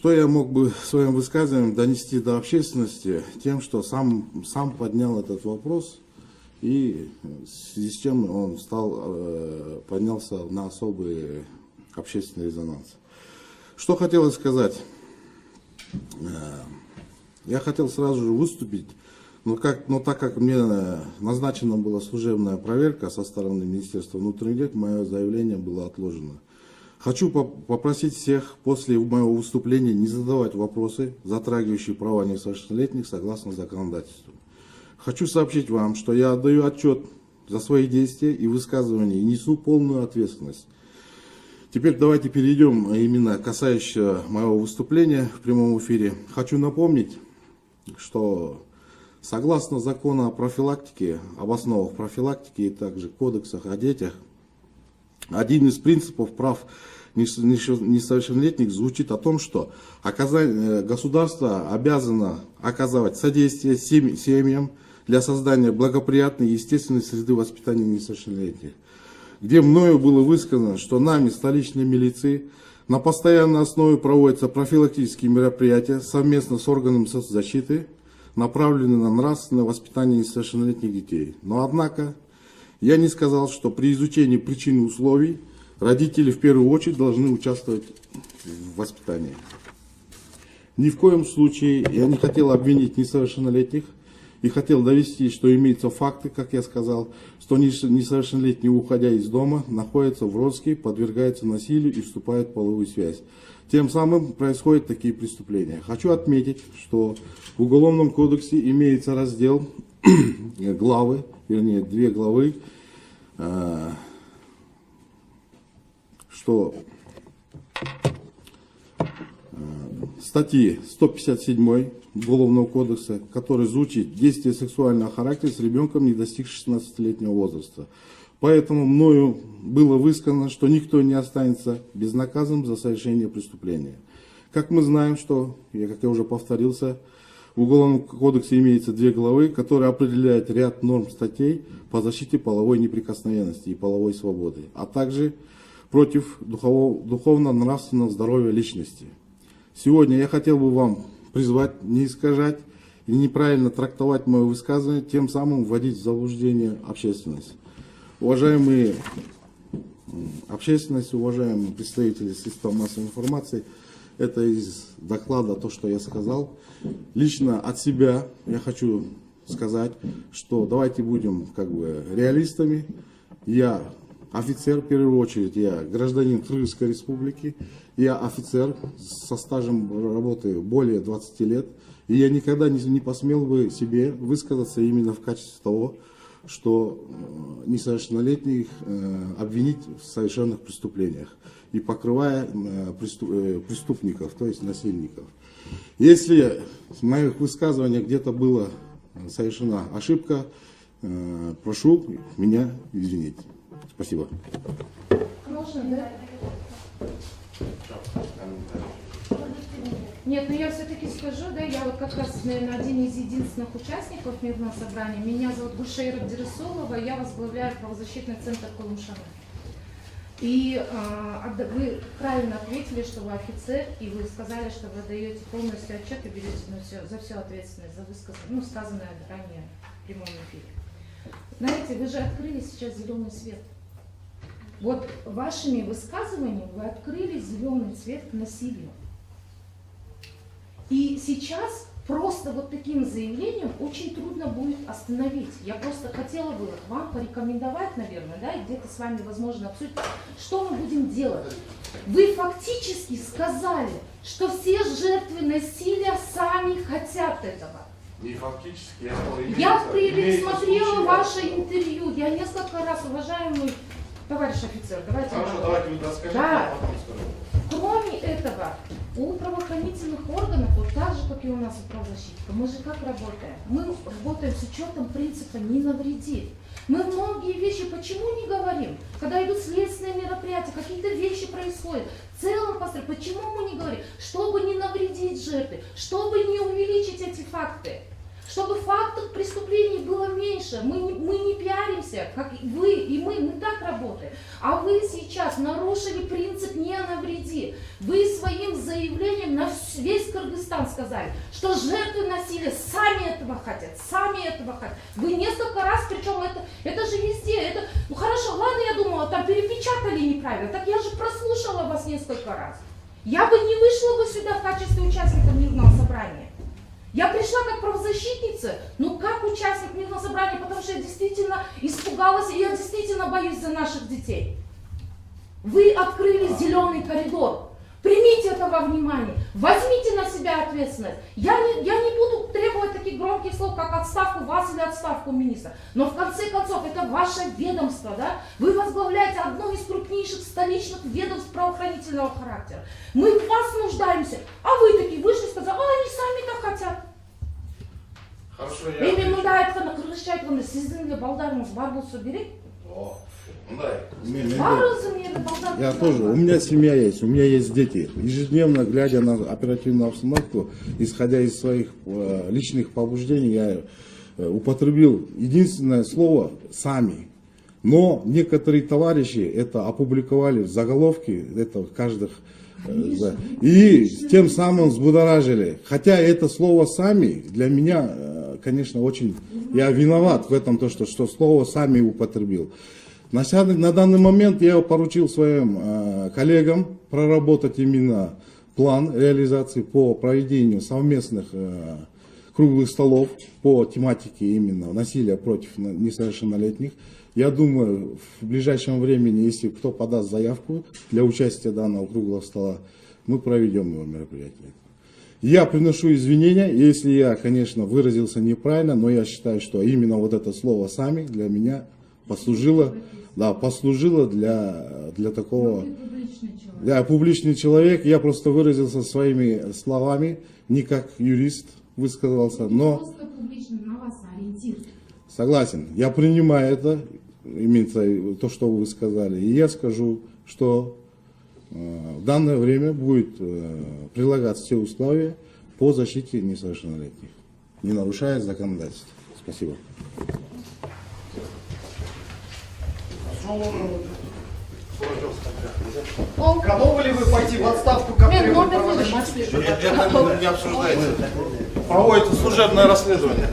Что я мог бы своим высказыванием донести до общественности? Тем, что сам поднял этот вопрос, и в связи с чем он поднялся на особый общественный резонанс. Что хотелось сказать? Я хотел сразу же выступить, но так как мне назначена была служебная проверка со стороны Министерства внутренних дел, мое заявление было отложено. Хочу попросить всех после моего выступления не задавать вопросы, затрагивающие права несовершеннолетних согласно законодательству. Хочу сообщить вам, что я отдаю отчет за свои действия и высказывания и несу полную ответственность. Теперь давайте перейдем именно касающего моего выступления в прямом эфире. Хочу напомнить, что согласно закону о профилактике, об основах профилактики и также кодексах о детях, один из принципов прав несовершеннолетних звучит о том, что государство обязано оказывать содействие семьям для создания благоприятной и естественной среды воспитания несовершеннолетних, где мною было высказано, что нами, столичной милицией, на постоянной основе проводятся профилактические мероприятия совместно с органами соцзащиты, направленные на нравственное воспитание несовершеннолетних детей. Но однако я не сказал, что при изучении причин и условий родители в первую очередь должны участвовать в воспитании. Ни в коем случае я не хотел обвинить несовершеннолетних и хотел довести, что имеются факты, как я сказал, что несовершеннолетние, уходя из дома, находятся в розыске, подвергаются насилию и вступают в половую связь. Тем самым происходят такие преступления. Хочу отметить, что в Уголовном кодексе имеется раздел, главы, вернее, 2 главы, что статьи 157 Уголовного кодекса, который звучит «Действие сексуального характера с ребенком, не достигшим 16-летнего возраста». Поэтому мною было высказано, что никто не останется безнаказанным за совершение преступления. Как мы знаем, что, как я уже повторился, в Уголовном кодексе имеется 2 главы, которые определяют ряд норм статей по защите половой неприкосновенности и половой свободы, а также против духовно-нравственного здоровья личности. Сегодня я хотел бы вам призвать не искажать и неправильно трактовать мое высказывание, тем самым вводить в заблуждение общественность. Уважаемые общественность, уважаемые представители средств массовой информации, это из доклада то, что я сказал. Лично от себя я хочу сказать, что давайте будем реалистами. Я офицер, в первую очередь, я гражданин Кыргызской республики, я офицер со стажем работы более 20 лет, и я никогда не посмел бы себе высказаться именно в качестве того, что несовершеннолетних обвинить в совершенных преступлениях и покрывая преступников, то есть насильников. Если в моих высказываниях где-то была совершена ошибка, прошу меня извинить. Спасибо. Можно, да? Нет, но я все-таки скажу, да, я вот как раз, наверное, один из единственных участников мирного собрания. Меня зовут Гушейра Дересулова, я возглавляю правозащитный центр Колумшаны. И вы правильно ответили, что вы офицер, и вы сказали, что вы даете полностью отчет и берете за всю ответственность за сказанное ранее в прямом эфире. Знаете, вы же открыли сейчас зеленый свет. Вот вашими высказываниями вы открыли зеленый цвет к насилию. И сейчас просто вот таким заявлением очень трудно будет остановить. Я просто хотела бы вам порекомендовать, наверное, да, и где-то с вами, возможно, обсудить, что мы будем делать. Вы фактически сказали, что все жертвы насилия сами хотят этого. Не фактически, я пересмотрела ваше интервью. Я несколько раз, уважаемый товарищ офицер, давайте. Хорошо, давайте вы расскажите, да. а потом скажу. Кроме этого, у правоохранительных органов, вот так же, как и у нас у правозащитников, мы же как работаем? Мы работаем с учетом принципа «не навреди». Мы многие вещи почему не говорим? Когда идут следственные мероприятия, какие-то вещи происходят. В целом, почему мы не говорим? Чтобы не навредить жертве, чтобы не увеличить эти факты. Чтобы фактов преступлений было меньше. Мы не пиаримся, как вы и мы так работаем. работы. А вы сейчас нарушили принцип «не навреди». Вы своим заявлением на весь Кыргызстан сказали, что жертвы насилия сами этого хотят, сами этого хотят. Вы несколько раз, причем это же везде, ну хорошо, ладно, я думала, там перепечатали неправильно, так я же прослушала вас несколько раз. Я бы не вышла бы сюда в качестве участника мирного собрания. Я пришла как правозащитница, но как участник мирного собрания, потому что я действительно испугалась, и я действительно боюсь за наших детей. Вы открыли зеленый коридор. Примите это во внимание, возьмите на себя ответственность. Я не буду требовать таких громких слов, как отставку вас или отставку министра. Но в конце концов, это ваше ведомство, да? Вы возглавляете одно из крупнейших столичных ведомств правоохранительного характера. Мы в вас нуждаемся, а вы такие вышли и сказали, они сами так хотят. Хорошо, я Эми отвечу. мындай айтканда, кыргызча айтканда, сиздин эле балдарыңыз бар болсо керек. О, мындай. Баарыбыздын эле балдар. Я тоже, у меня семья есть, у меня есть дети. Ежедневно, глядя на оперативную обстановку, исходя из своих личных побуждений, я употребил единственное слово «сами». Но некоторые товарищи это опубликовали в заголовке, это каждых, да, и тем самым взбудоражили. Хотя это слово «сами» для меня, конечно, очень, я виноват в этом, что слово «сами» употребил. На данный момент я поручил своим коллегам проработать именно план реализации по проведению совместных круглых столов по тематике именно насилия против несовершеннолетних. Я думаю, в ближайшем времени, если кто подаст заявку для участия данного круглого стола, мы проведем его мероприятие. Я приношу извинения, если я, конечно, выразился неправильно, но я считаю, что именно вот это слово «сами» для меня послужило для такого... Я публичный человек, я просто выразился своими словами, не как юрист высказался, но... Просто публично на вас ориентир. Согласен, я принимаю это, именно то, что вы сказали, и я скажу, что в данное время будет прилагаться все условия по защите несовершеннолетних, не нарушая законодательство. Спасибо. Готовы ли вы пойти в отставку, как Мен требует номер правозащитник? не Это не обсуждается. Проводится служебное расследование.